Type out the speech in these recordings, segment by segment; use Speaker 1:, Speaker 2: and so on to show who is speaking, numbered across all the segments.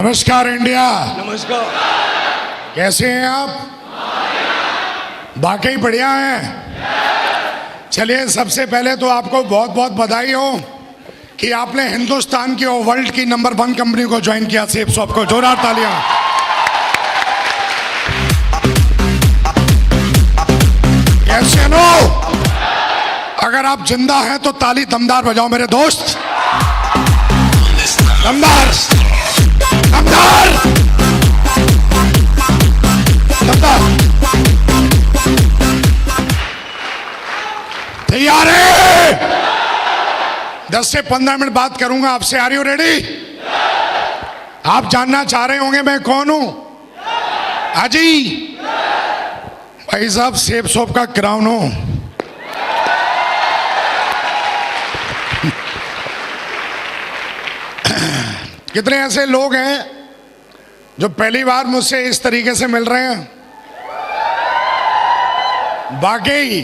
Speaker 1: नमस्कार इंडिया।
Speaker 2: नमस्कार।
Speaker 1: कैसे हैं आप? वाकई बढ़िया हैं। चलिए, सबसे पहले तो आपको बहुत बहुत बधाई हो कि आपने हिंदुस्तान की और वर्ल्ड की नंबर 1 कंपनी को ज्वाइन किया, सेफ शॉप को। जोरदार तालियां। कैसे नो? अगर आप जिंदा हैं तो ताली दमदार बजाओ मेरे दोस्त। दमदार दमदार दमदार। तैयार है? 10 से 15 मिनट बात करूंगा आपसे। Are you ready? आप जानना चाह रहे होंगे मैं कौन हूं। हाजी भाई साहब, सेफ शॉप का क्राउन हूं। कितने ऐसे लोग हैं जो पहली बार मुझसे इस तरीके से मिल रहे हैं? वाकई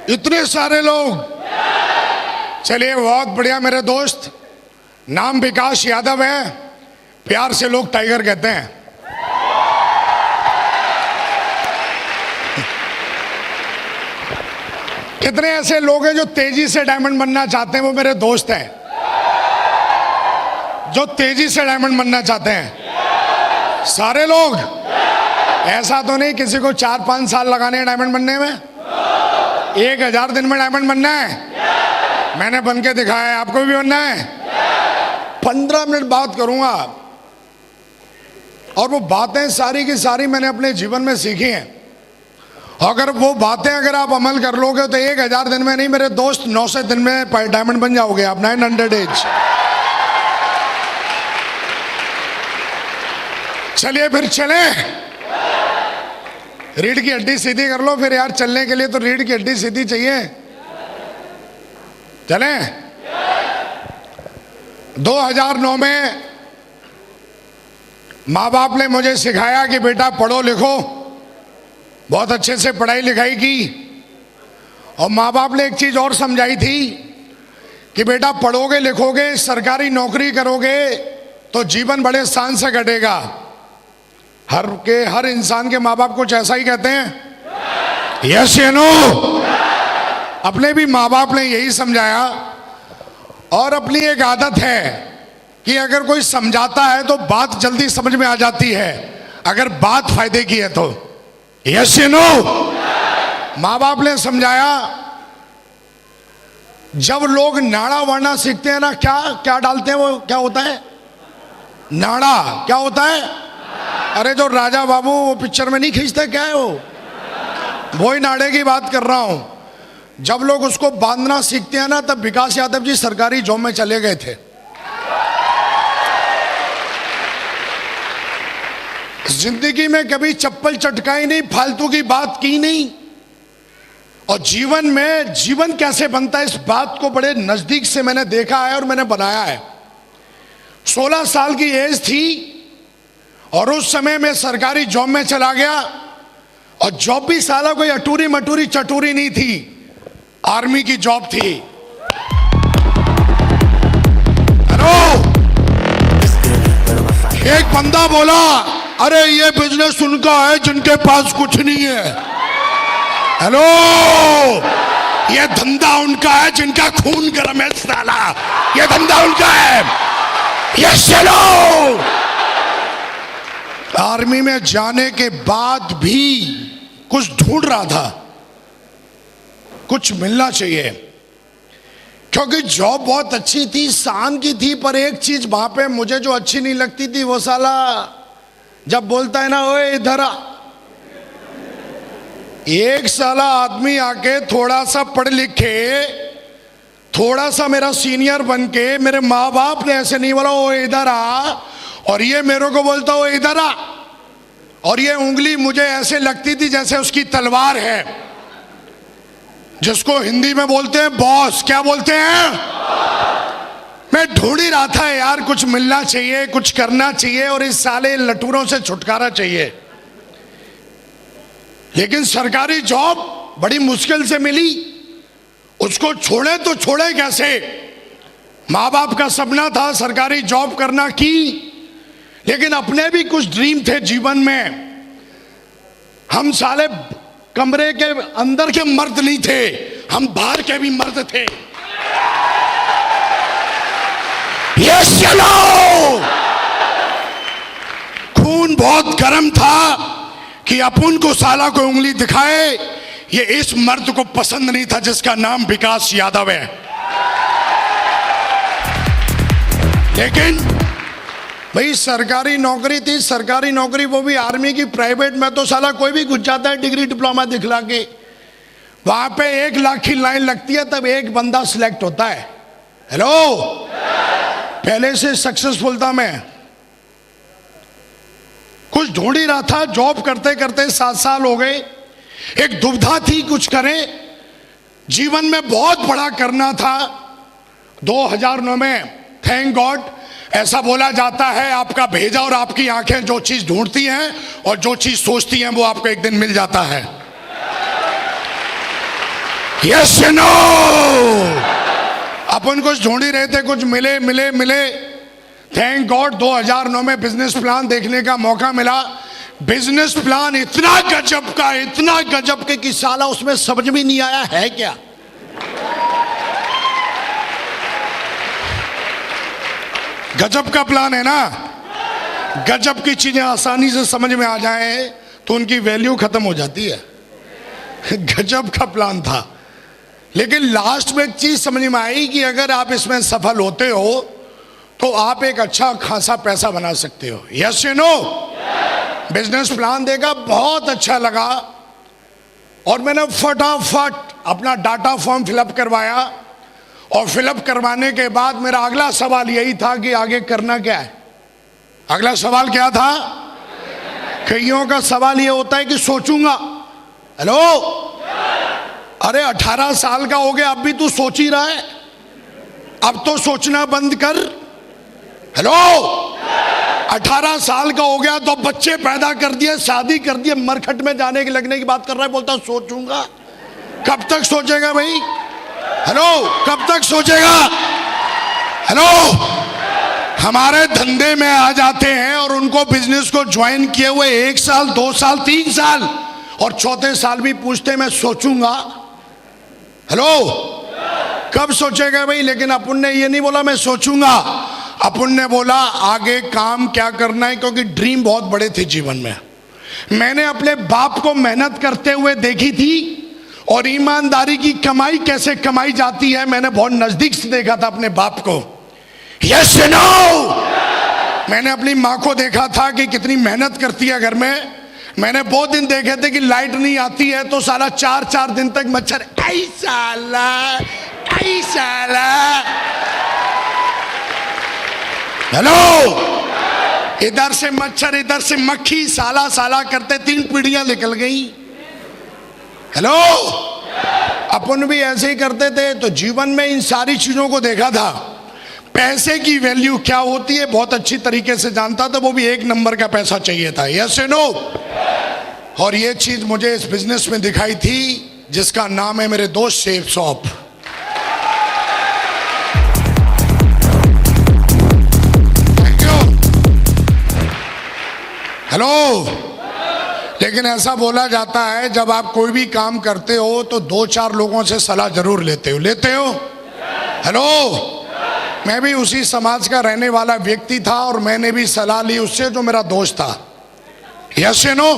Speaker 1: इतने सारे लोग। चलिए, बहुत बढ़िया मेरे दोस्त। नाम विकास यादव है, प्यार से लोग टाइगर कहते हैं। कितने ऐसे लोग हैं जो तेजी से डायमंड बनना चाहते हैं? वो मेरे दोस्त हैं जो तेजी से डायमंड बनना चाहते हैं। सारे लोग। ऐसा तो नहीं किसी को 4-5 साल लगाने हैं डायमंड बनने में। 1000 दिन में डायमंड बनना है। मैंने बन के दिखाया है, आपको भी बनना है। 15 मिनट बात करूंगा और वो बातें सारी की सारी मैंने अपने जीवन में सीखी हैं। अगर वो बातें अगर आप अमल कर लोगे तो 1000 दिन में नहीं मेरे दोस्त, 900 दिन में डायमंड बन जाओगे आप। 900 डेज। चलिए फिर चलें। रीढ़ की हड्डी सीधी कर लो फिर यार। चलने के लिए तो रीढ़ की हड्डी सीधी चाहिए। चलें। 2009 में माँ बाप ने मुझे सिखाया कि बेटा पढ़ो लिखो। बहुत अच्छे से पढ़ाई लिखाई की। और माँ बाप ने एक चीज और समझाई थी कि बेटा पढ़ोगे लिखोगे, सरकारी नौकरी करोगे तो जीवन बड़े शान से कटेगा। हर इंसान के माँ बाप कुछ ऐसा ही कहते हैं। यस या नो? अपने भी माँ बाप ने यही समझाया। और अपनी एक आदत है कि अगर कोई समझाता है तो बात जल्दी समझ में आ जाती है, अगर बात फायदे की है तो। यस या नो? माँ बाप ने समझाया, जब लोग नाड़ा वाड़ा सीखते हैं ना, क्या क्या डालते हैं वो, क्या होता है? नाड़ा। क्या होता है? अरे जो राजा बाबू वो पिक्चर में नहीं खींचते, क्या है वो ही नाड़े की बात कर रहा हूं। जब लोग उसको बांधना सीखते हैं ना, तब विकास यादव जी सरकारी जॉब में चले गए थे। जिंदगी में कभी चप्पल चटकाई नहीं, फालतू की बात की नहीं। और जीवन में जीवन कैसे बनता है इस बात को बड़े नजदीक से मैंने देखा है और मैंने बनाया है। 16 साल की एज थी और उस समय मैं सरकारी जॉब में चला गया। और जॉब भी साला कोई अटूरी मटूरी चटूरी नहीं थी, आर्मी की जॉब थी। हेलो, एक बंदा बोला, अरे ये बिजनेस उनका है जिनके पास कुछ नहीं है। हेलो, ये धंधा उनका है जिनका खून गर्म है साला। ये धंधा उनका है। ये चलो। आर्मी में जाने के बाद भी कुछ ढूंढ रहा था, कुछ मिलना चाहिए। क्योंकि जॉब बहुत अच्छी थी, शान की थी, पर एक चीज वहां पे मुझे जो अच्छी नहीं लगती थी, वो साला जब बोलता है ना, ओए इधर आ। एक साला आदमी आके थोड़ा सा पढ़ लिखे, थोड़ा सा मेरा सीनियर बन के, मेरे माँ बाप ने ऐसे नहीं बोला ओ इधर आ, और ये मेरे को बोलता ओ इधर आ। और ये उंगली मुझे ऐसे लगती थी जैसे उसकी तलवार है, जिसको हिंदी में बोलते हैं बॉस। क्या बोलते हैं? मैं ढूंढ ही रहा था यार, कुछ मिलना चाहिए, कुछ करना चाहिए और इस साले लटूरों से छुटकारा चाहिए। लेकिन सरकारी जॉब बड़ी मुश्किल से मिली। उसको छोड़े तो छोड़े कैसे? माँ बाप का सपना था सरकारी जॉब करना की, लेकिन अपने भी कुछ ड्रीम थे जीवन में। हम साले कमरे के अंदर के मर्द नहीं थे, हम बाहर के भी मर्द थे। यस चलो, खून बहुत गर्म था कि अपन को साला को उंगली दिखाए। ये इस मर्द को पसंद नहीं था जिसका नाम विकास यादव है। लेकिन भाई सरकारी नौकरी थी, सरकारी नौकरी वो भी आर्मी की, प्राइवेट में तो साला कोई भी घुस जाता है डिग्री डिप्लोमा दिखला के। वहां पे 1 लाख की लाइन लगती है, तब एक बंदा सिलेक्ट होता है। हेलो, पहले से सक्सेसफुल था मैं, कुछ ढूंढ ही रहा था, जॉब करते करते 7 साल हो गए। एक दुविधा थी कुछ करें, जीवन में बहुत बड़ा करना था। 2009 में थैंक गॉड, ऐसा बोला जाता है आपका भेजा और आपकी आंखें जो चीज ढूंढती हैं और जो चीज सोचती हैं वो आपको एक दिन मिल जाता है। यस नो, अपन कुछ ढूंढ ही रहे थे, कुछ मिले मिले मिले। थैंक गॉड 2009 में बिजनेस प्लान देखने का मौका मिला। बिजनेस प्लान इतना गजब का, इतना गजब के कि साला उसमें समझ में नहीं आया है क्या। गजब का प्लान है ना, गजब की चीजें आसानी से समझ में आ जाए तो उनकी वैल्यू खत्म हो जाती है। गजब का प्लान था, लेकिन लास्ट में एक चीज समझ में आई कि अगर आप इसमें सफल होते हो तो आप एक अच्छा खासा पैसा बना सकते हो। Yes you know, business plan देखा, बहुत अच्छा लगा और मैंने फटाफट अपना डाटा फॉर्म फिलअप करवाया। और फिलअप करवाने के बाद मेरा अगला सवाल यही था कि आगे करना क्या है। अगला सवाल क्या था? कईयों का सवाल यह होता है कि सोचूंगा। हेलो, अरे 18 साल का हो गया, अब भी तू सोच ही रहा है? अब तो सोचना बंद कर। हेलो, 18 साल का हो गया तो बच्चे पैदा कर दिए, शादी कर दिए, मरखट में जाने के लगने की बात कर रहा है, बोलता सोचूंगा। कब तक सोचेगा भाई? हेलो, कब तक सोचेगा? हेलो, हमारे धंधे में आ जाते हैं और उनको बिजनेस को ज्वाइन किए हुए 1 साल 2 साल 3 साल और चौथे साल भी पूछते मैं सोचूंगा। हेलो, कब सोचेगा भाई? लेकिन अपन ने ये नहीं बोला मैं सोचूंगा, अपन ने बोला आगे काम क्या करना है, क्योंकि ड्रीम बहुत बड़े थे जीवन में। मैंने अपने बाप को मेहनत करते हुए देखी थी और ईमानदारी की कमाई कैसे कमाई जाती है मैंने बहुत नजदीक से देखा था अपने बाप को। यस नो, मैंने अपनी माँ को देखा था कि कितनी मेहनत करती है घर में। मैंने बहुत दिन देखे थे कि लाइट नहीं आती है तो साला 4-4 दिन तक मच्छर ऐसा। हेलो, इधर से मच्छर इधर से मक्खी, साला साला करते 3 पीढ़ियां निकल गई। हेलो, अपन भी ऐसे ही करते थे। तो जीवन में इन सारी चीजों को देखा था। पैसे की वैल्यू क्या होती है बहुत अच्छी तरीके से जानता था, वो भी 1 नंबर का पैसा चाहिए था। यस नो, और ये चीज मुझे इस बिजनेस में दिखाई थी जिसका नाम है मेरे दोस्त सेफ शॉप। हेलो, लेकिन ऐसा बोला जाता है जब आप कोई भी काम करते हो तो 2-4 लोगों से सलाह जरूर लेते हो। हेलो, मैं भी उसी समाज का रहने वाला व्यक्ति था और मैंने भी सलाह ली उससे जो मेरा दोस्त था। यस नो,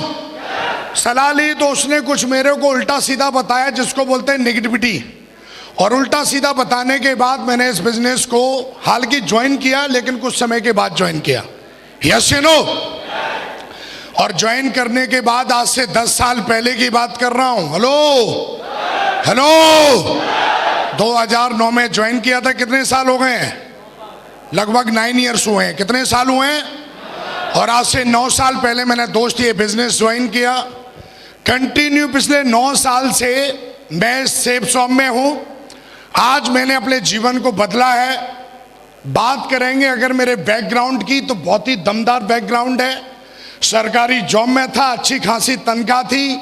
Speaker 1: सलाह ली तो उसने कुछ मेरे को उल्टा सीधा बताया जिसको बोलते हैं नेगेटिविटी। और उल्टा सीधा बताने के बाद मैंने इस बिजनेस को हालांकि ज्वाइन किया, लेकिन कुछ समय के बाद ज्वाइन किया। यस नो, और ज्वाइन करने के बाद आज से 10 साल पहले की बात कर रहा हूं। हेलो, 2009 में ज्वाइन किया था। कितने साल हो गए हैं? लगभग 9 इयर्स हुए हैं। कितने साल हुए हैं? और आज से 9 साल पहले मैंने दोस्त ये बिजनेस ज्वाइन किया। कंटिन्यू पिछले 9 साल से मैं सेफ शॉप में हूं। आज मैंने अपने जीवन को बदला है। बात करेंगे अगर मेरे बैकग्राउंड की तो बहुत ही दमदार बैकग्राउंड है। सरकारी जॉब में था, अच्छी खासी तनख्वाह थी,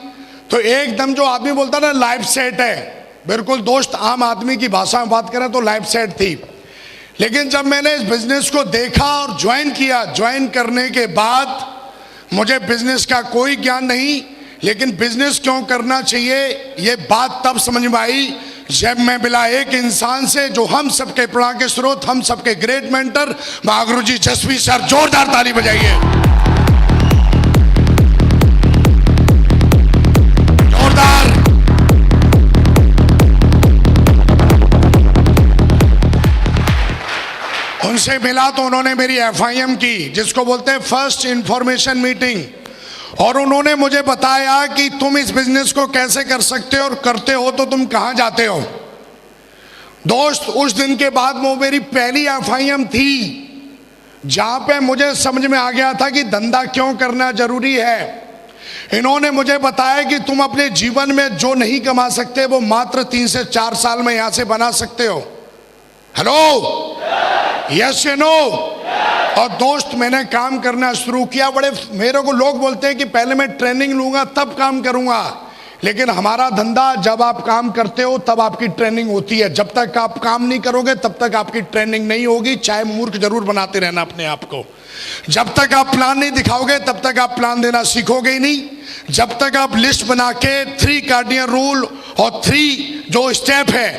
Speaker 1: तो एकदम जो आदमी बोलता ना लाइफ सेट है, बिल्कुल दोस्त आम आदमी की भाषा में बात करें तो लाइफ सेट थी। लेकिन जब मैंने इस बिजनेस को देखा और ज्वाइन किया, ज्वाइन करने के बाद मुझे बिजनेस का कोई ज्ञान नहीं, लेकिन बिजनेस क्यों करना चाहिए ये बात तब समझ में आई जब मैं मिला एक इंसान से जो हम सबके प्रेरणा के स्रोत, हम सबके ग्रेट मेंटर महागुरु जी जसवी सर। जोरदार ताली बजाइए। जोरदार। उनसे मिला तो उन्होंने मेरी FIM की, जिसको बोलते हैं फर्स्ट इंफॉर्मेशन मीटिंग, और उन्होंने मुझे बताया कि तुम इस बिजनेस को कैसे कर सकते हो और करते हो तो तुम कहां जाते हो। दोस्त, उस दिन के बाद वो मेरी पहली FIM थी जहां पे मुझे समझ में आ गया था कि धंधा क्यों करना जरूरी है। इन्होंने मुझे बताया कि तुम अपने जीवन में जो नहीं कमा सकते वो मात्र 3 से 4 साल में यहां से बना सकते हो। हेलो, यस या नो? और दोस्त, मैंने काम करना शुरू किया। बड़े मेरे को लोग बोलते हैं कि पहले मैं ट्रेनिंग लूंगा तब काम करूंगा, लेकिन हमारा धंधा जब आप काम करते हो तब आपकी ट्रेनिंग होती है। जब तक आप काम नहीं करोगे तब तक आपकी ट्रेनिंग नहीं होगी, चाहे मूर्ख जरूर बनाते रहना अपने आप को। जब तक आप प्लान नहीं दिखाओगे तब तक आप प्लान देना सीखोगे ही नहीं। जब तक आप लिस्ट बना के 3 कार्डियन रूल और 3 जो स्टेप है,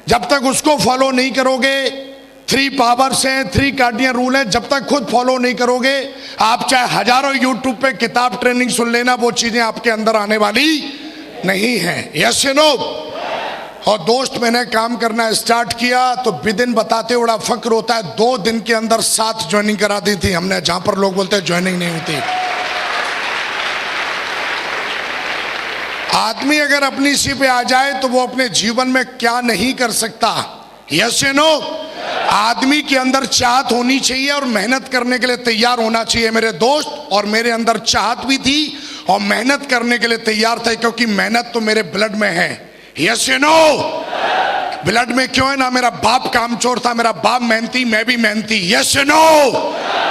Speaker 1: जब तक उसको फॉलो नहीं करोगे, 3 पावर्स हैं, 3 कार्डियन रूल है, जब तक खुद फॉलो नहीं करोगे, आप चाहे हजारों यूट्यूब पे किताब ट्रेनिंग सुन लेना, वो चीजें आपके अंदर आने वाली नहीं है। यस या नो? और दोस्त, मैंने काम करना स्टार्ट किया तो विदिन बताते बड़ा फक्र होता है, 2 दिन के अंदर 7 ज्वाइनिंग करा दी थी हमने, जहां पर लोग बोलते हैं ज्वाइनिंग नहीं होती। आदमी अगर अपनी सी पे आ जाए तो वो अपने जीवन में क्या नहीं कर सकता। यस या नो? आदमी के अंदर चाहत होनी चाहिए और मेहनत करने के लिए तैयार होना चाहिए मेरे दोस्त। और मेरे अंदर चाहत भी थी और मेहनत करने के लिए तैयार थे, क्योंकि मेहनत तो मेरे ब्लड में है। यस या नो? ब्लड में क्यों है ना? मेरा बाप कामचोर था, मेरा बाप मेहनती, मैं भी मेहनती। यस या नो?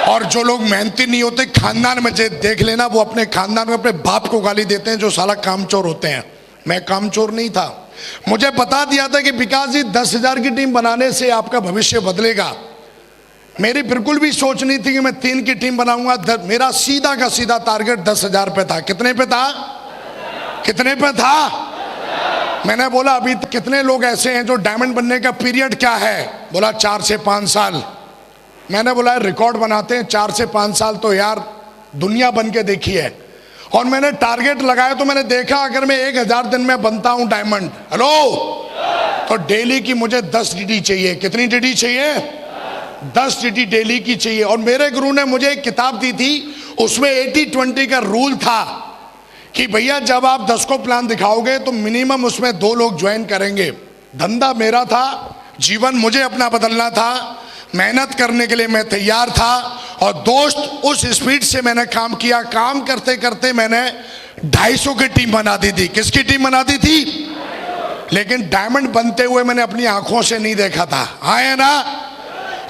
Speaker 1: और जो लोग मेहनती नहीं होते खानदान में देख लेना, वो अपने खानदान में अपने बाप को गाली देते हैं जो साला कामचोर होते हैं। मैं कामचोर नहीं था। मुझे बता दिया था कि विकास जी 10,000 की टीम बनाने से आपका भविष्य बदलेगा। मेरी बिल्कुल भी सोच नहीं थी कि मैं 3 की टीम बनाऊंगा। मेरा सीधा का सीधा टारगेट 10,000 पे था। कितने पे था? कितने पे था? मैंने बोला अभी कितने लोग ऐसे हैं जो डायमंड बनने का पीरियड क्या है? बोला 4 से 5 साल। मैंने बोला रिकॉर्ड बनाते हैं, 4 से 5 साल तो यार दुनिया बन के देखी है। और मैंने टारगेट लगाया तो मैंने देखा अगर मैं 1000 दिन में बनता हूं डायमंड, हेलो, तो डेली की मुझे 10 DD चाहिए। कितनी DD चाहिए? 10 DD डेली की चाहिए। और मेरे गुरु ने मुझे एक किताब दी थी, उसमें 80-20 का रूल था कि भैया जब आप 10 को प्लान दिखाओगे तो मिनिमम उसमें 2 लोग ज्वाइन करेंगे। धंधा मेरा था, जीवन मुझे अपना बदलना था, मेहनत करने के लिए मैं तैयार था। और दोस्त, उस स्पीड से मैंने काम किया। काम करते करते मैंने 250 की टीम बना दी थी। किसकी टीम बना दी थी? लेकिन डायमंड बनते हुए मैंने अपनी आंखों से नहीं देखा था। हाँ है ना?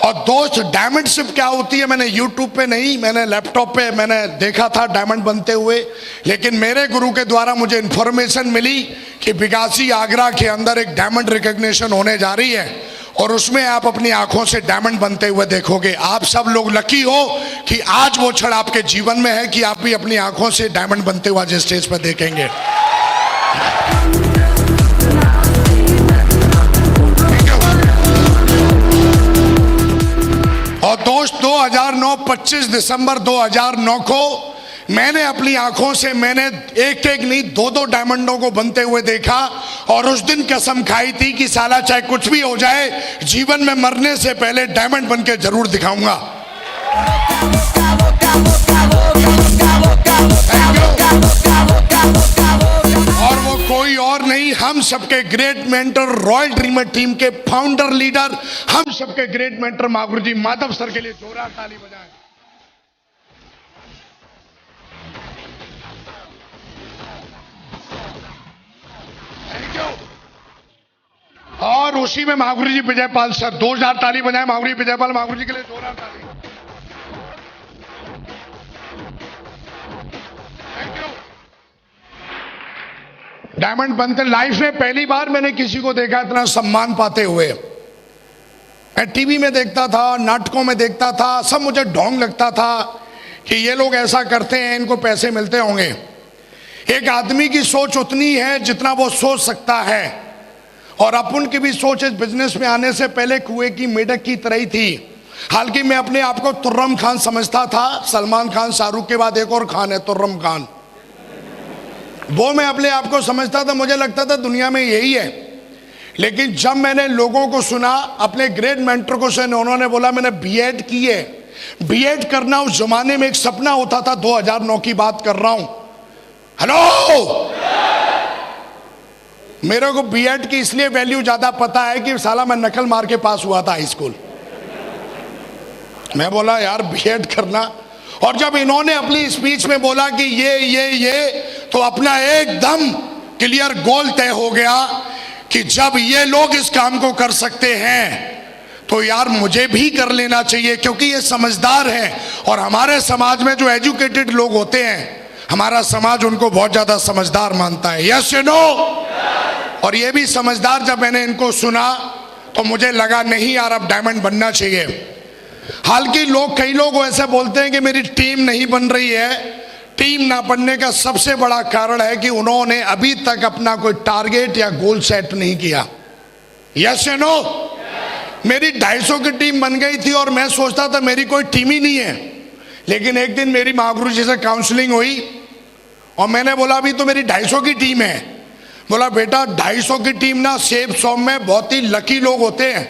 Speaker 1: और दोस्त, डायमंड शिप क्या होती है मैंने यूट्यूब पे नहीं, मैंने लैपटॉप पे मैंने देखा था डायमंड बनते हुए। लेकिन मेरे गुरु के द्वारा मुझे इंफॉर्मेशन मिली कि बिगासी आगरा के अंदर एक डायमंड रिकॉग्निशन होने जा रही है और उसमें आप अपनी आंखों से डायमंड बनते हुए देखोगे। आप सब लोग लकी हो कि आज वो क्षण आपके जीवन में है कि आप भी अपनी आंखों से डायमंड बनते हुए आज स्टेज पर देखेंगे। और दोस्त, 2009 25 दिसंबर 2009 को मैंने अपनी आंखों से मैंने एक नहीं 2 डायमंडों को बनते हुए देखा। और उस दिन कसम खाई थी कि साला चाहे कुछ भी हो जाए, जीवन में मरने से पहले डायमंड बन के जरूर दिखाऊंगा। और वो कोई और नहीं, हम सबके great mentor, royal dreamer team के फाउंडर लीडर, हम सबके ग्रेट मेंटर महागुरु जी माधव सर के लिए जोरदार ताली बजाएं। और उसी में महागुरु जी विजयपाल सर, 2000 ताली बजाएं महागुरु जी विजयपाल, महागुरु जी के लिए जोरदार ताली। Thank you. डायमंड बनते लाइफ में पहली बार मैंने किसी को देखा इतना सम्मान पाते हुए। मैं टीवी में देखता था, नाटकों में देखता था, सब मुझे ढोंग लगता था कि ये लोग ऐसा करते हैं, इनको पैसे मिलते होंगे। एक आदमी की सोच उतनी है जितना वो सोच सकता है, और अपन की भी सोच इस बिजनेस में आने से पहले कुएं की मेढक की तरह ही थी। हालांकि मैं अपने आप को तुर्रम खान समझता था। सलमान खान, शाहरुख के बाद एक और खान है, तुर्रम खान। वो मैं अपने आप को समझता था, मुझे लगता था दुनिया में यही है। लेकिन जब मैंने लोगों को सुना, अपने ग्रेट मेंटर को सुना, उन्होंने बोला मैंने बीएड की है। बीएड करना उस जमाने में एक सपना होता था। 2009 की बात कर रहा हूं। हेलो, मेरे को बीएड की इसलिए वैल्यू ज्यादा पता है कि साला मैं नकल मार के पास हुआ था हाई स्कूल। मैं बोला यार बीएड करना, और जब इन्होंने अपनी स्पीच में बोला कि ये तो अपना एकदम क्लियर गोल तय हो गया कि जब ये लोग इस काम को कर सकते हैं तो यार मुझे भी कर लेना चाहिए, क्योंकि ये समझदार हैं। और हमारे समाज में जो एजुकेटेड लोग होते हैं, हमारा समाज उनको बहुत ज्यादा समझदार मानता है। यस या नो? और ये भी समझदार। जब मैंने इनको सुना तो मुझे लगा नहीं यार, अब डायमंड बनना चाहिए। हालांकि कई लोग ऐसे बोलते हैं कि मेरी टीम नहीं बन रही है। टीम ना बनने का सबसे बड़ा कारण है कि उन्होंने अभी तक अपना कोई टारगेट या गोल सेट नहीं किया। यस या नो? मेरी 250 की टीम बन गई थी और मैं सोचता था मेरी कोई टीम ही नहीं है। लेकिन एक दिन मेरी महागुरु जी से काउंसलिंग हुई और मैंने बोला अभी तो मेरी 250 की टीम है। बोला बेटा 250 की टीम ना, सेब सौंप में बहुत ही लकी लोग होते हैं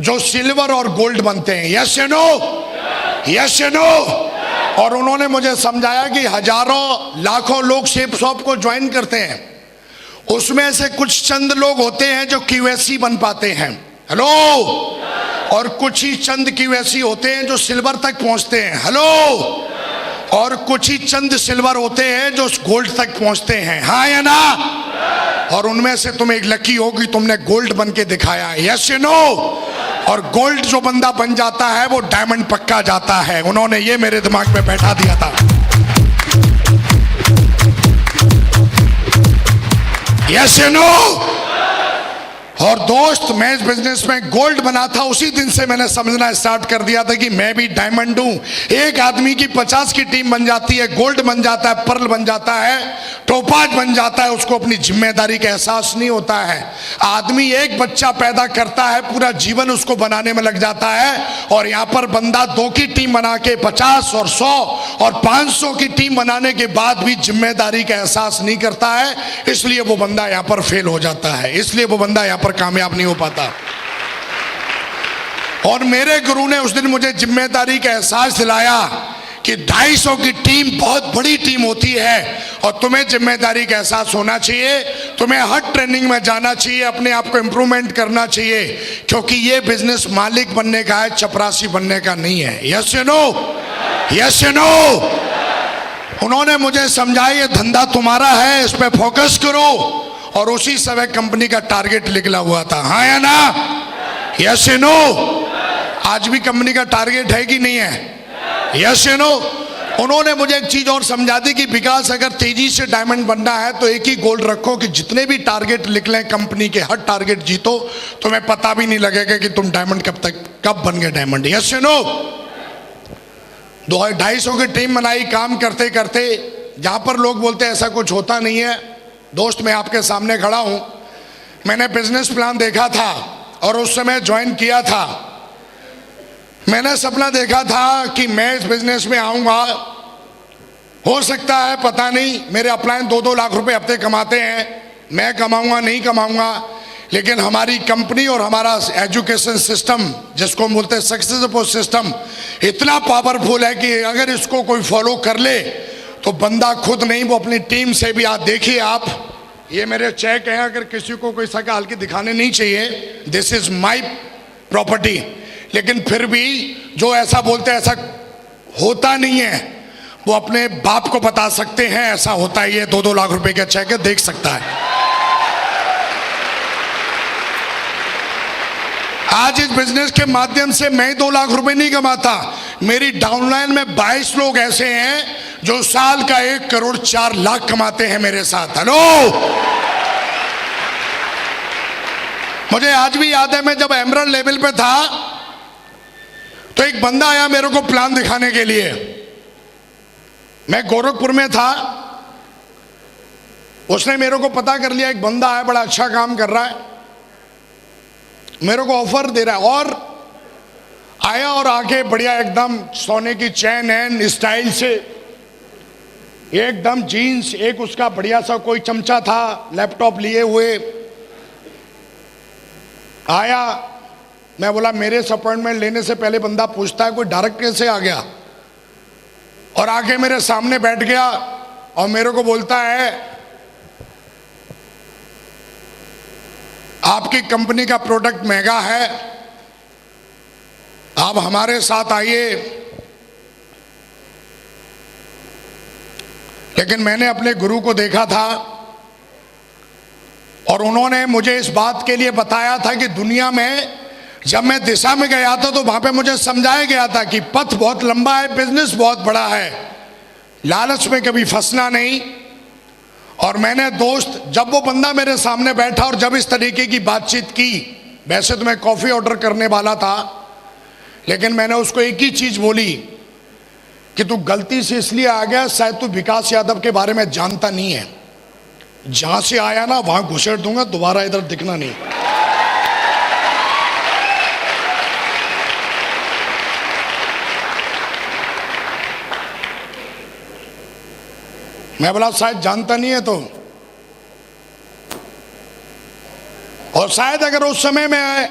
Speaker 1: जो सिल्वर और गोल्ड बनते हैं। यस या नो? यस या नो? और उन्होंने मुझे समझाया कि हजारों लाखों लोग सेब सौंप को ज्वाइन करते हैं, उसमें से कुछ चंद लोग होते हैं जो क्यूएससी बन पाते हैं। हेलो? और कुछ ही चंद क्यूएससी होते हैं जो सिल्वर तक पहुंचते हैं। हेलो? और कुछ ही चंद सिल्वर होते हैं जो गोल्ड तक पहुंचते हैं। हाँ या ना? और उनमें से तुम एक लकी हो कि तुमने गोल्ड बन के दिखाया है। यस या नो? और गोल्ड जो बंदा बन जाता है वो डायमंड पक्का जाता है। उन्होंने ये मेरे दिमाग में बैठा दिया था। यस या नो? और दोस्त, मैं इस बिजनेस में गोल्ड बना था, उसी दिन से मैंने समझना स्टार्ट कर दिया था कि मैं भी डायमंड हूं। एक आदमी की 50 की टीम बन जाती है, गोल्ड बन जाता है, पर्ल बन जाता है, टोपाज बन जाता है, उसको अपनी जिम्मेदारी का एहसास नहीं होता है। आदमी एक बच्चा पैदा करता है, पूरा जीवन उसको बनाने में लग जाता है। और यहाँ पर बंदा 2 की टीम बना के 50 और 100 और 500 की टीम बनाने के बाद भी जिम्मेदारी का एहसास नहीं करता है, इसलिए वो बंदा यहाँ पर फेल हो जाता है, इसलिए वो बंदा यहाँ पर कामयाब नहीं हो पाता। और मेरे गुरु ने उस दिन मुझे जिम्मेदारी का एहसास दिलाया कि 250 की टीम बहुत बड़ी टीम होती है और तुम्हें जिम्मेदारी का एहसास होना चाहिए। तुम्हें हर ट्रेनिंग में जाना चाहिए, अपने आप को इंप्रूवमेंट करना चाहिए, क्योंकि ये बिजनेस मालिक बनने का है, चपरासी बनने का नहीं है। यस या नो? यस या नो? उन्होंने मुझे समझाया ये धंधा तुम्हारा है, इस पे फोकस करो। और उसी समय कंपनी का टारगेट निकला हुआ था। हाँ या ना? यस या नो? आज भी कंपनी का टारगेट है कि नहीं है? यस या नो? उन्होंने मुझे एक चीज और समझा दी कि विकास, अगर तेजी से डायमंड बनना है तो एक ही गोल रखो कि जितने भी टारगेट निकले कंपनी के, हर टारगेट जीतो, तुम्हें पता भी नहीं लगेगा कि तुम डायमंड कब बन गए डायमंड। यस या नो? 250 की टीम बनाई, काम करते करते, जहां पर लोग बोलते हैं ऐसा कुछ होता नहीं है। दोस्त, मैं आपके सामने खड़ा हूं, मैंने बिजनेस प्लान देखा था और उस समय ज्वाइन किया था। मैंने सपना देखा था कि मैं इस बिजनेस में आऊंगा, हो सकता है पता नहीं, मेरे अपलाइन 2-2 लाख रुपए हफ्ते कमाते हैं, मैं कमाऊंगा नहीं कमाऊंगा, लेकिन हमारी कंपनी और हमारा एजुकेशन सिस्टम, जिसको हम बोलते हैं सक्सेसफुल सिस्टम, इतना पावरफुल है कि अगर इसको कोई फॉलो कर ले तो बंदा खुद नहीं, वो अपनी टीम से भी। आप देखिए, आप ये मेरे चेक हैं, अगर किसी को कोई सका हल्की दिखाने नहीं चाहिए, दिस इज माई प्रॉपर्टी, लेकिन फिर भी जो ऐसा बोलते हैं ऐसा होता नहीं है, वो अपने बाप को बता सकते हैं ऐसा होता है। ये 2-2 लाख रुपए का चेक है, देख सकता है। आज इस बिजनेस के माध्यम से मैं 2 लाख रुपए नहीं कमाता, मेरी डाउनलाइन में 22 लोग ऐसे हैं जो साल का 1 करोड़ 4 लाख कमाते हैं मेरे साथ। हेलो? मुझे आज भी याद है, मैं जब एमरल्ड लेवल पे था तो एक बंदा आया मेरे को प्लान दिखाने के लिए। मैं गोरखपुर में था, उसने मेरे को पता कर लिया एक बंदा है बड़ा अच्छा काम कर रहा है, मेरे को ऑफर दे रहा है। और आया और आके बढ़िया एकदम सोने की चैन एन स्टाइल से, एकदम जीन्स, एक उसका बढ़िया सा कोई चमचा था लैपटॉप लिए हुए आया। मैं बोला मेरे से अपॉइंटमेंट लेने से पहले बंदा पूछता है कोई डायरेक्ट कैसे आ गया, और आके मेरे सामने बैठ गया और मेरे को बोलता है आपकी कंपनी का प्रोडक्ट महंगा है, आप हमारे साथ आइए। लेकिन मैंने अपने गुरु को देखा था और उन्होंने मुझे इस बात के लिए बताया था कि दुनिया में जब मैं दिशा में गया था तो वहां पे मुझे समझाया गया था कि पथ बहुत लंबा है, बिजनेस बहुत बड़ा है, लालच में कभी फंसना नहीं। और मैंने दोस्त, जब वो बंदा मेरे सामने बैठा और जब इस तरीके की बातचीत की, वैसे तो मैं कॉफी ऑर्डर करने वाला था, लेकिन मैंने उसको एक ही चीज बोली कि तू गलती से इसलिए आ गया, शायद तू विकास यादव के बारे में जानता नहीं है, जहां से आया ना वहां घुसेड़ दूंगा, दोबारा इधर दिखना नहीं। मैं बोला शायद जानता नहीं है तो, और शायद अगर उस समय में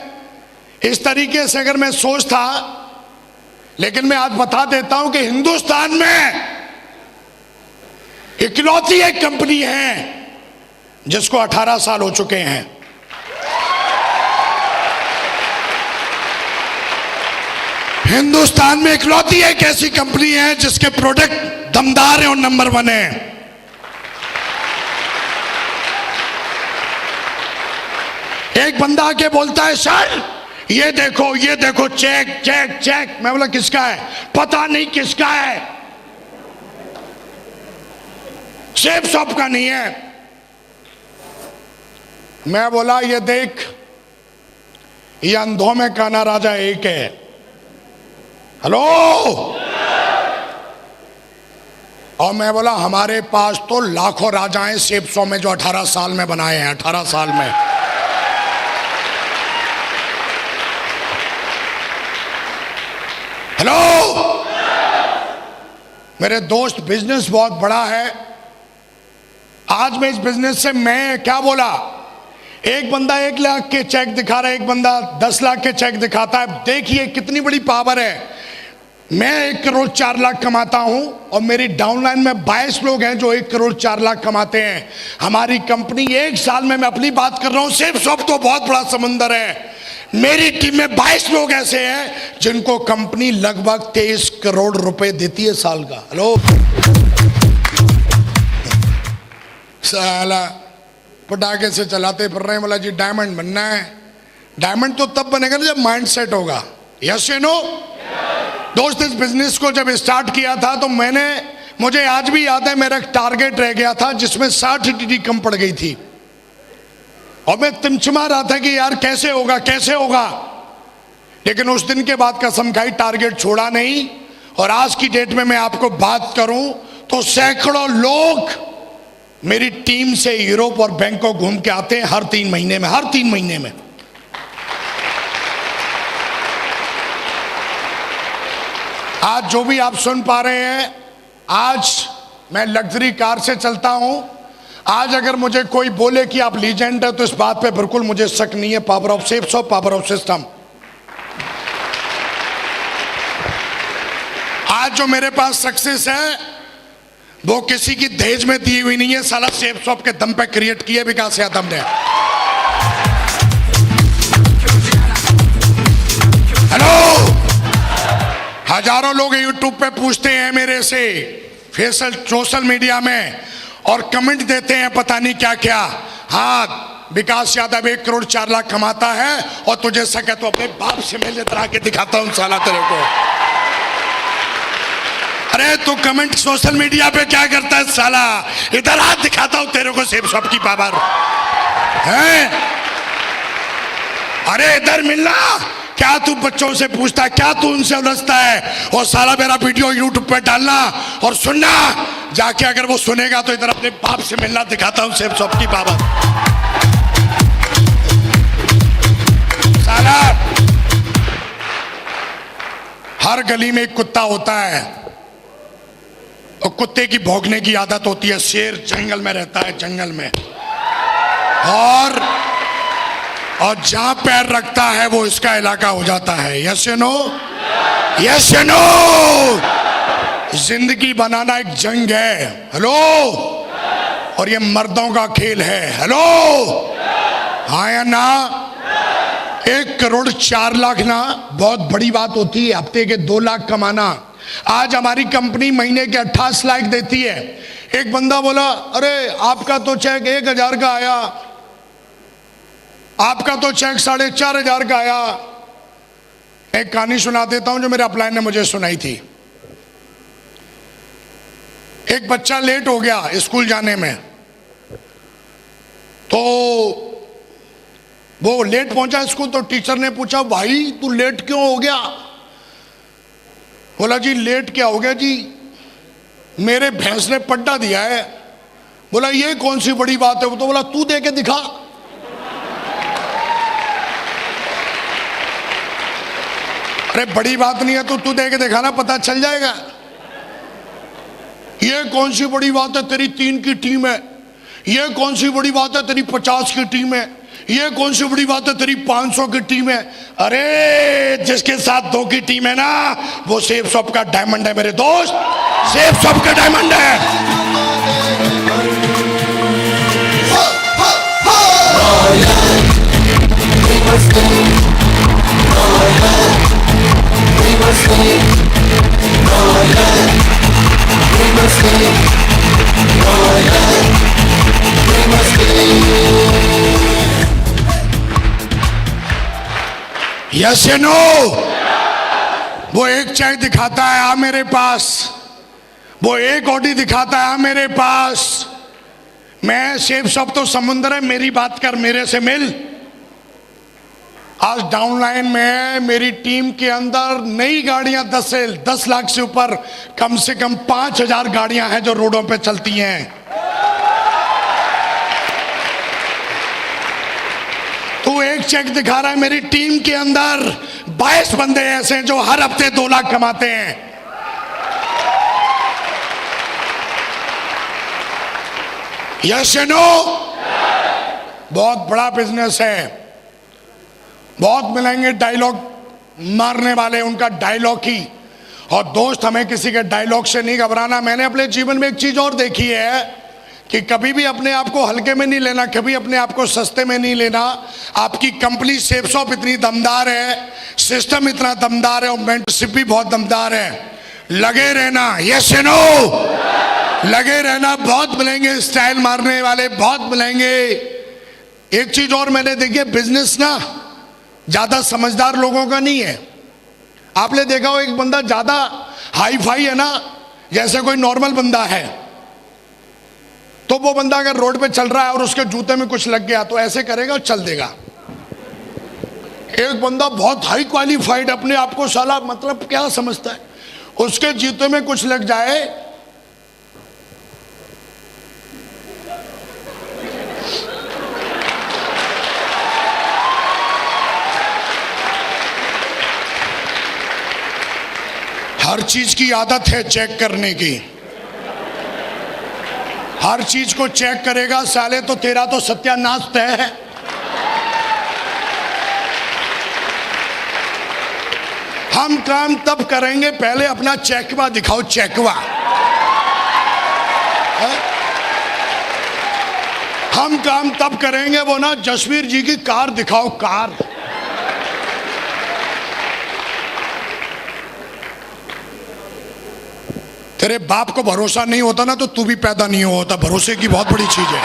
Speaker 1: इस तरीके से अगर मैं सोचता, लेकिन मैं आज बता देता हूं कि हिंदुस्तान में इकलौती एक कंपनी है जिसको 18 साल हो चुके हैं। हिंदुस्तान में इकलौती एक ऐसी कंपनी है जिसके प्रोडक्ट दमदार है और नंबर 1 है। एक बंदा आके बोलता है सर ये देखो चेक चेक चेक। मैं बोला किसका है? पता नहीं किसका है, सेफ शॉप का नहीं है। मैं बोला ये देख, ये अंधों में काना राजा एक है। हेलो। और मैं बोला हमारे पास तो लाखों राजाएं सेफ शॉप में जो 18 साल में बनाए हैं, 18 साल में। हेलो। मेरे दोस्त, बिजनेस बहुत बड़ा है। आज मैं इस बिजनेस से मैं क्या बोला, एक बंदा 1 लाख के चेक दिखा रहा है, एक बंदा 10 लाख के चेक दिखाता है। देखिए कितनी बड़ी पावर है। मैं 1 करोड़ 4 लाख कमाता हूं और मेरी डाउनलाइन में 22 लोग हैं जो 1 करोड़ 4 लाख कमाते हैं। हमारी कंपनी 1 साल में, मैं अपनी बात कर रहा हूं, सिर्फ सब तो बहुत बड़ा समंदर है। मेरी टीम में 22 लोग ऐसे हैं जिनको कंपनी लगभग 23 करोड़ रुपए देती है साल का। हेलो। साला पटाखे से चलाते फिर रहे हैं, बोला जी डायमंड बनना है। डायमंड तो तब बनेगा ना जब माइंड सेट होगा। यस या नो? दोस्त, इस बिजनेस को जब स्टार्ट किया था तो मुझे आज भी याद है, मेरा एक टारगेट रह गया था जिसमें 60 टीडी कम पड़ गई थी और मैं तिमचमा रहा था कि यार कैसे होगा कैसे होगा। लेकिन उस दिन के बाद कसम खाई, टारगेट छोड़ा नहीं। और आज की डेट में मैं आपको बात करूं तो सैकड़ों लोग मेरी टीम से यूरोप और बैंकॉक घूम के आते हैं हर 3 महीने में, हर 3 महीने में। आज जो भी आप सुन पा रहे हैं, आज मैं लग्जरी कार से चलता हूं। आज अगर मुझे कोई बोले कि आप लीजेंड है तो इस बात पे बिल्कुल मुझे शक नहीं है। Power of safe shop, power of system. आज जो मेरे पास सक्सेस है वो किसी की दहेज में दी हुई नहीं है, साला सेफ शॉप के दम पे क्रिएट किए विकास यादव ने। हेलो। हजारों लोग यूट्यूब पे पूछते हैं मेरे से, सोशल मीडिया में, और कमेंट देते हैं पता नहीं क्या क्या। हाँ, विकास यादव 1 करोड़ 4 लाख कमाता है और तुझे सके तो अपने बाप से मैं लेकर आके दिखाता हूं साला तेरे को। अरे तू कमेंट सोशल मीडिया पे क्या करता है साला? इधर हाथ दिखाता हूं तेरे को सेफ शॉप की पावर है। अरे इधर मिलना, क्या तू बच्चों से पूछता है, क्या तू उनसे उलझता है? और साला मेरा वीडियो यूट्यूब पे डालना और सुनना, जाके अगर वो सुनेगा तो इधर अपने बाप से मिलना दिखाता हूं सेब शॉप की बाबा। साला हर गली में एक कुत्ता होता है और कुत्ते की भौंकने की आदत होती है। शेर जंगल में रहता है, जंगल में, और जहां पैर रखता है वो इसका इलाका हो जाता है। यस या नो? यस या नो? जिंदगी बनाना एक जंग है, हेलो, और ये मर्दों का खेल है, हेलो, हाँ या ना? 1,04,00,000 ना बहुत बड़ी बात होती है, हफ्ते के 2 लाख कमाना। आज हमारी कंपनी महीने के 28 लाख देती है। एक बंदा बोला, अरे आपका तो चेक 1,000 का आया, आपका तो चेक 4,500 का आया। एक कहानी सुना देता हूं जो मेरे अपलाइन ने मुझे सुनाई थी। एक बच्चा लेट हो गया स्कूल जाने में, तो वो लेट पहुंचा स्कूल, तो टीचर ने पूछा, भाई तू लेट क्यों हो गया? बोला, जी लेट क्या हो गया जी, मेरे भैंस ने पट्टा दिया है। बोला, ये कौन सी बड़ी बात है? वो तो बोला, तू दे के दिखा। अरे बड़ी बात नहीं है तो तू दे के दिखाना, पता चल जाएगा। ये कौन सी बड़ी बात है, तेरी 3 की टीम है। ये कौन सी बड़ी बात है, तेरी 50 की टीम है। ये कौन सी बड़ी बात है, तेरी 500 की टीम है। अरे जिसके साथ 2 की टीम है ना, वो सेब शॉप का डायमंड है मेरे दोस्त, सेब शॉप का डायमंड है। यस या नो? वो एक चेक दिखाता है, आ मेरे पास। वो एक ऑडी दिखाता है, आ मेरे पास। मैं सेब शॉप तो समुंदर है, मेरी बात कर, मेरे से मिल। आज डाउनलाइन में मेरी टीम के अंदर नई गाड़ियां 10 लाख से ऊपर, कम से कम 5,000 गाड़ियां हैं जो रोडों पे चलती हैं। तू एक चेक दिखा रहा है, मेरी टीम के अंदर 22 बंदे ऐसे हैं जो हर हफ्ते 2 लाख कमाते हैं। यस या नो? बहुत बड़ा बिजनेस है। बहुत मिलेंगे डायलॉग मारने वाले, उनका डायलॉग ही। और दोस्त, हमें किसी के डायलॉग से नहीं घबराना। मैंने अपने जीवन में एक चीज और देखी है कि कभी भी अपने आप को हल्के में नहीं लेना, कभी अपने आप को सस्ते में नहीं लेना। आपकी कंपनी सेब शॉप इतनी दमदार है, सिस्टम इतना दमदार है और मेंटरशिप भी बहुत दमदार है। लगे रहना, यस या नो? लगे रहना, बहुत मिलेंगे स्टाइल मारने वाले, बहुत मिलेंगे। एक चीज और मैंने देखी है, बिजनेस ना ज्यादा समझदार लोगों का नहीं है। आपने देखा हो, एक बंदा ज्यादा हाई फाई है ना, जैसे कोई नॉर्मल बंदा है, तो वो बंदा अगर रोड पे चल रहा है और उसके जूते में कुछ लग गया तो ऐसे करेगा और चल देगा। एक बंदा बहुत हाई क्वालिफाइड, अपने आप को साला मतलब क्या समझता है, उसके जूते में कुछ लग जाए हर चीज की आदत है चेक करने की। हर चीज को चेक करेगा साले तो तेरा तो सत्यानाश तय है। हम काम तब करेंगे, पहले अपना चेकवा दिखाओ, चेकवा। हम काम तब करेंगे, वो ना जसवीर जी की कार दिखाओ, कार। तेरे बाप को भरोसा नहीं होता ना तो तू भी पैदा नहीं होता। भरोसे की बहुत बड़ी चीज है।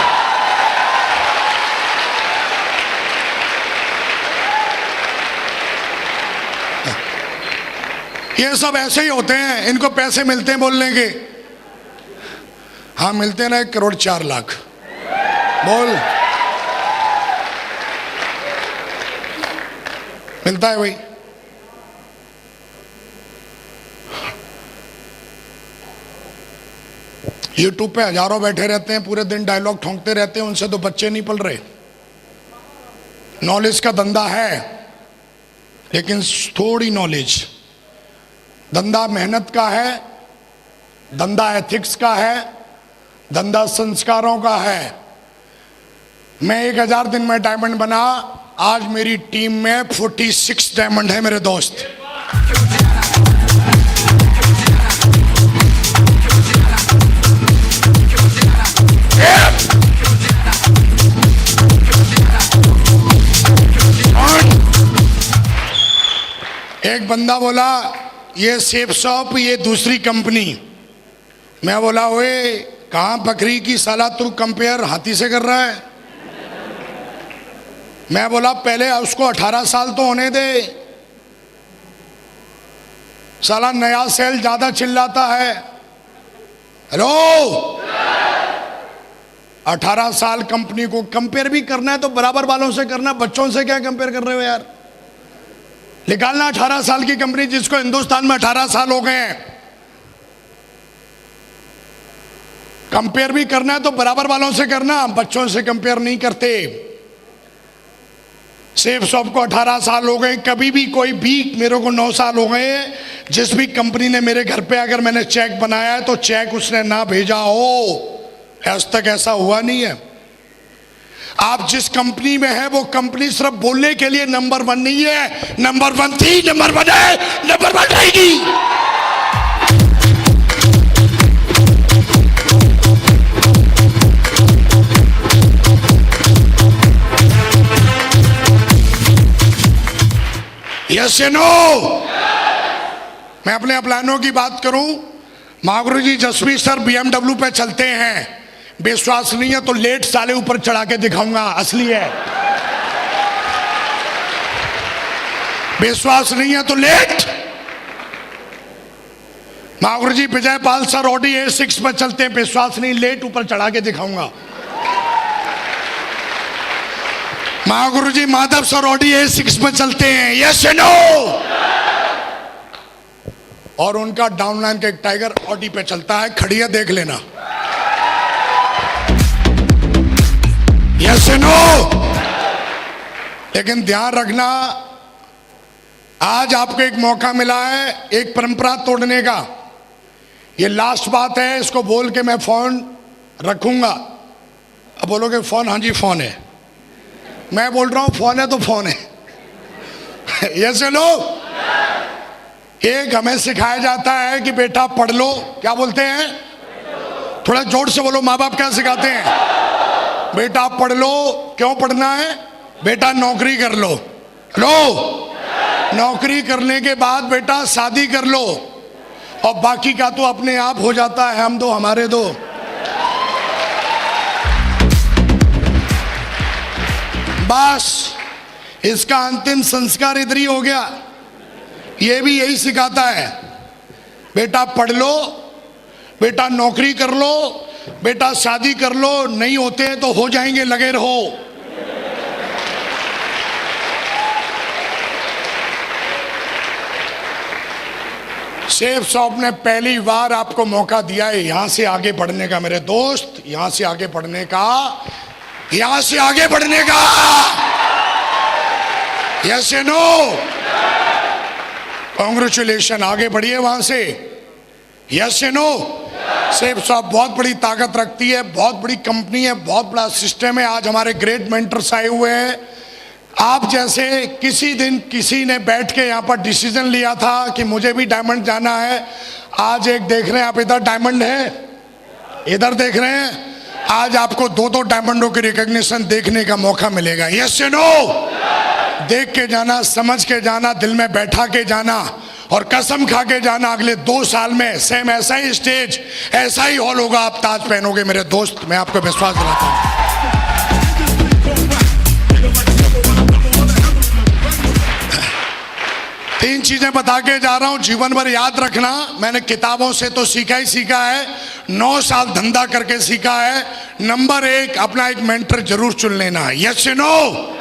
Speaker 1: ये सब ऐसे ही होते हैं, इनको पैसे मिलते हैं बोलने के। हाँ मिलते हैं ना, 1,04,00,000 बोल। मिलता है भाई। यूट्यूब पे हजारों बैठे रहते हैं, पूरे दिन डायलॉग ठोंकते रहते हैं, उनसे तो बच्चे नहीं पल रहे। नॉलेज का धंधा है, लेकिन थोड़ी नॉलेज। धंधा मेहनत का है, धंधा एथिक्स का है, धंधा संस्कारों का है। मैं 1000 दिन में डायमंड बना, आज मेरी टीम में 46 डायमंड है मेरे दोस्त। एक बंदा बोला ये सेफ शॉप, ये दूसरी कंपनी। मैं बोला ओए कहाँ बकरी की साला तू कंपेयर हाथी से कर रहा है। मैं बोला पहले उसको 18 साल तो होने दे, साला नया सेल ज्यादा चिल्लाता है। हेलो, 18 साल कंपनी को कंपेयर भी करना है तो बराबर वालों से करना, बच्चों से क्या कंपेयर कर रहे हो यार। निकालना 18 साल की कंपनी जिसको हिंदुस्तान में 18 साल हो गए हैं। कंपेयर भी करना है तो बराबर वालों से करना, बच्चों से कंपेयर नहीं करते। सेफ शॉप को 18 साल हो गए, कभी भी कोई भी, मेरे को 9 साल हो गए, जिस भी कंपनी ने मेरे घर पे अगर मैंने चेक बनाया है तो चेक उसने ना भेजा हो, आज तक ऐसा हुआ नहीं है। आप जिस कंपनी में है वो कंपनी सिर्फ बोलने के लिए नंबर 1 नहीं है, नंबर 1 थी, नंबर 1 है, नंबर 1 रहेगी। यस या नो? मैं अपने प्लानों की बात करूं, महागुरु जी जसवीर सर BMW पे चलते हैं, विश्वास नहीं है तो लेट साले ऊपर चढ़ा के दिखाऊंगा, असली है। विश्वास नहीं है तो लेट। महागुरु जी Vijay Pal sir Audi A6 पर चलते हैं, विश्वास नहीं, लेट ऊपर चढ़ा के दिखाऊंगा। महागुरु जी माधव सर ऑडी A6 पर चलते हैं, यस या नो? और उनका डाउनलाइन का एक टाइगर ऑडी पे चलता है, खड़ी है, देख लेना। यस या नो? लेकिन ध्यान रखना, आज आपको एक मौका मिला है एक परंपरा तोड़ने का। ये लास्ट बात है, इसको बोल के मैं फोन रखूंगा। अब बोलोगे फोन, हाँ जी फोन है। मैं बोल रहा हूं फोन है तो फोन है। यस या नो? एक हमें सिखाया जाता है कि बेटा पढ़ लो, क्या बोलते हैं? थोड़ा जोर से बोलो, माँ बाप क्या सिखाते हैं? बेटा पढ़ लो। क्यों पढ़ना है? बेटा नौकरी कर लो। लो, नौकरी करने के बाद बेटा शादी कर लो, और बाकी का तो अपने आप हो जाता है, हम दो हमारे दो। बस इसका अंतिम संस्कार इधर ही हो गया। ये भी यही सिखाता है, बेटा पढ़ लो, बेटा नौकरी कर लो, बेटा शादी कर लो, नहीं होते हैं तो हो जाएंगे, लगे रहो। सेफ शॉप ने पहली बार आपको मौका दिया है यहां से आगे बढ़ने का मेरे दोस्त, यहां से आगे बढ़ने का, यहां से आगे बढ़ने का। यस या नो? कांग्रेचुलेशन, आगे बढ़िए वहां से। यस या नो? सेफ शॉप बहुत बड़ी ताकत रखती है, बहुत बड़ी कंपनी है, बहुत बड़ा सिस्टम है। आज हमारे ग्रेट मेंटर्स आए हुए हैं। आप जैसे किसी दिन किसी ने बैठ के यहाँ पर डिसीजन लिया था कि मुझे भी डायमंड जाना है, आज एक देख रहे हैं आप, इधर डायमंड है, इधर देख रहे हैं, आज आपको 2-2 डायमंडों की रिकॉग्निशन देखने का मौका मिलेगा। यस या नो? देख के जाना, समझ के जाना, दिल में बैठा के जाना, और कसम खा के जाना अगले 2 साल में सेम ऐसा ही स्टेज, ऐसा ही हॉल होगा, आप ताज पहनोगे मेरे दोस्त, मैं आपको विश्वास दिलाता हूं। तीन चीजें बता के जा रहा हूं, जीवन भर याद रखना। मैंने किताबों से तो सीखा ही सीखा है, 9 साल धंधा करके सीखा है। नंबर 1, अपना एक मेंटर जरूर चुन लेना है। यस या नो?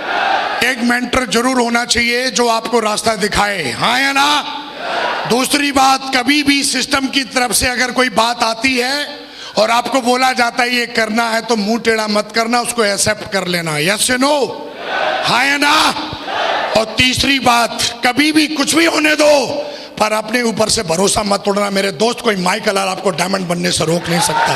Speaker 1: एक मेंटर जरूर होना चाहिए जो आपको रास्ता दिखाए, हाँ या ना? दूसरी बात, कभी भी सिस्टम की तरफ से अगर कोई बात आती है और आपको बोला जाता है ये करना है तो मुंह टेढ़ा मत करना, उसको एक्सेप्ट कर लेना। यस नो, हाँ या ना। और तीसरी बात, कभी भी कुछ भी होने दो पर अपने ऊपर से भरोसा मत तोड़ना। मेरे दोस्त, कोई माइकल आपको डायमंड बनने से रोक नहीं सकता।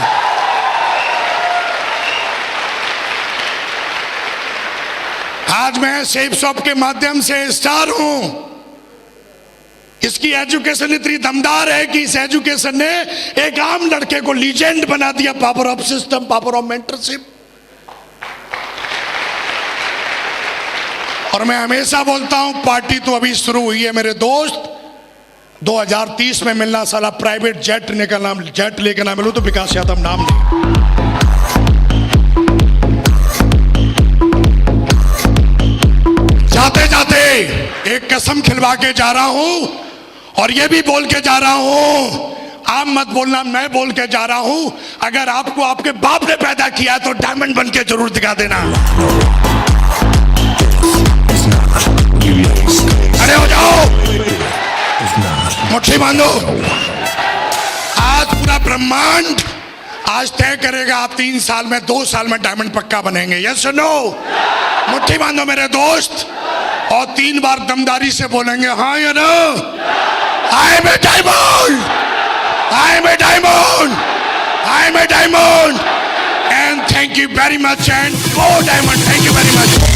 Speaker 1: आज मैं सेफ शॉप के माध्यम से स्टार हूं। इसकी एजुकेशन इतनी दमदार है कि इस एजुकेशन ने एक आम लड़के को लीजेंड बना दिया। Power of system, power of mentorship. और मैं हमेशा बोलता हूं, पार्टी तो अभी शुरू हुई है मेरे दोस्त। 2030 में मिलना, साला प्राइवेट जेट निकलना, जेट लेके ना मिलूं तो विकास यादव नाम नहीं। जाते जाते एक कसम खिलवा के जा रहा हूं और ये भी बोल के जा रहा हूं, आप मत बोलना, मैं बोल के जा रहा हूं, अगर आपको आपके बाप ने पैदा किया तो डायमंड बन के जरूर दिखा देना। अरे हो जाओ, मुट्ठी बांधो। आज पूरा ब्रह्मांड आज तय करेगा आप 3 साल में, 2 साल में डायमंड पक्का बनेंगे। यस नो, मुट्ठी बांधो मेरे दोस्त और 3 बार दमदारी से बोलेंगे हाँ या ना। I am a diamond, I am a diamond, I am a diamond. And thank you very much and go diamond. Thank you very much.